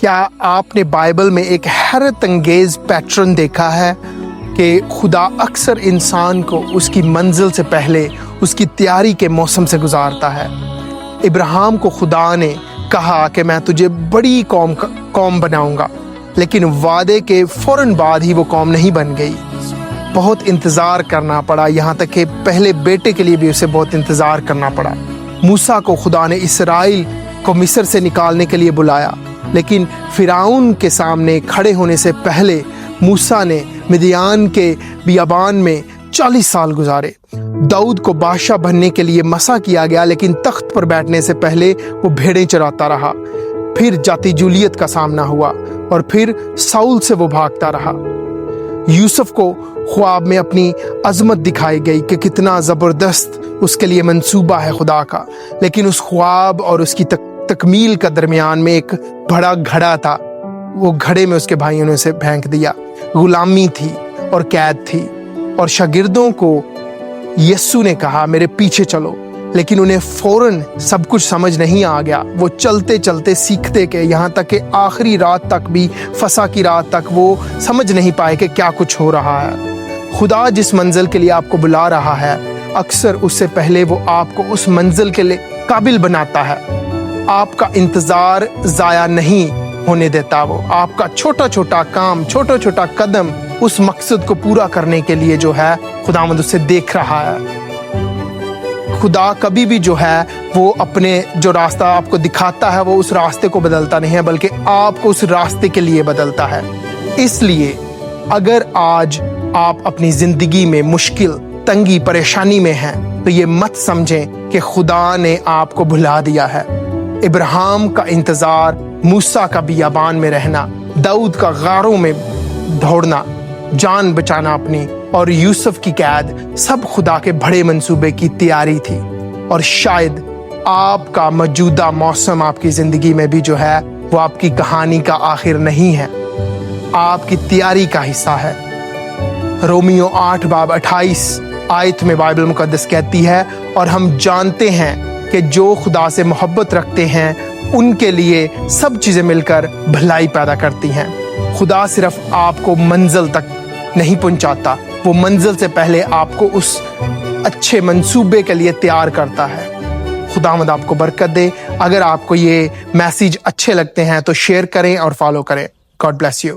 کیا آپ نے بائبل میں ایک حیرت انگیز پیٹرن دیکھا ہے کہ خدا اکثر انسان کو اس کی منزل سے پہلے اس کی تیاری کے موسم سے گزارتا ہے؟ ابراہیم کو خدا نے کہا کہ میں تجھے بڑی قوم بناؤں گا، لیکن وعدے کے فوراً بعد ہی وہ قوم نہیں بن گئی۔ بہت انتظار کرنا پڑا، یہاں تک کہ پہلے بیٹے کے لیے بھی اسے بہت انتظار کرنا پڑا۔ موسیٰ کو خدا نے اسرائیل کو مصر سے نکالنے کے لیے بلایا، لیکن فرعون کے سامنے کھڑے ہونے سے پہلے موسیٰ نے مدیان کے بیابان میں 40 سال گزارے۔ داؤد کو بادشاہ بننے کے لیے مسا کیا گیا، لیکن تخت پر بیٹھنے سے پہلے وہ بھیڑیں چراتا رہا۔ پھر جاتی جولیت کا سامنا ہوا اور پھر ساؤل سے وہ بھاگتا رہا۔ یوسف کو خواب میں اپنی عظمت دکھائی گئی کہ کتنا زبردست اس کے لیے منصوبہ ہے خدا کا، لیکن اس خواب اور اس کی تکمیل کا درمیان میں ایک بڑا گھڑا تھا۔ وہ گھڑے میں اس کے بھائیوں نے اسے پھینک دیا۔ غلامی تھی اور قید تھی، اور شاگردوں کو یسوع نے کہا میرے پیچھے چلو، لیکن انہیں فوراً سب کچھ سمجھ نہیں آ گیا۔ وہ چلتے چلتے سیکھتے کہ یہاں تک کہ آخری رات تک بھی، فسح کی رات تک وہ سمجھ نہیں پائے کہ کیا کچھ ہو رہا ہے۔ خدا جس منزل کے لیے آپ کو بلا رہا ہے، اکثر اس سے پہلے وہ آپ کو اس منزل کے لیے قابل بناتا ہے۔ آپ کا انتظار ضائع نہیں ہونے دیتا۔ وہ آپ کا چھوٹا چھوٹا کام، چھوٹا چھوٹا قدم اس مقصد کو پورا کرنے کے لیے جو ہے خداوند اسے دیکھ رہا ہے۔ خدا کبھی بھی جو ہے وہ اپنے جو راستہ آپ کو دکھاتا ہے وہ اس راستے کو بدلتا نہیں ہے، بلکہ آپ کو اس راستے کے لیے بدلتا ہے۔ اس لیے اگر آج آپ اپنی زندگی میں مشکل، تنگی، پریشانی میں ہیں تو یہ مت سمجھیں کہ خدا نے آپ کو بھلا دیا ہے۔ ابراہیم کا انتظار، موسیٰ کا بیابان میں رہنا، داؤد کا غاروں میں دوڑنا، جان بچانا اپنی، اور یوسف کی قید، سب خدا کے بڑے منصوبے کی تیاری تھی۔ اور شاید آپ کا موجودہ موسم آپ کی زندگی میں بھی جو ہے وہ آپ کی کہانی کا آخر نہیں ہے، آپ کی تیاری کا حصہ ہے۔ رومیو 8:28 میں بائبل مقدس کہتی ہے، اور ہم جانتے ہیں کہ جو خدا سے محبت رکھتے ہیں ان کے لیے سب چیزیں مل کر بھلائی پیدا کرتی ہیں۔ خدا صرف آپ کو منزل تک نہیں پہنچاتا، وہ منزل سے پہلے آپ کو اس اچھے منصوبے کے لیے تیار کرتا ہے۔ خداوند آپ کو برکت دے۔ اگر آپ کو یہ میسیج اچھے لگتے ہیں تو شیئر کریں اور فالو کریں۔ God bless you.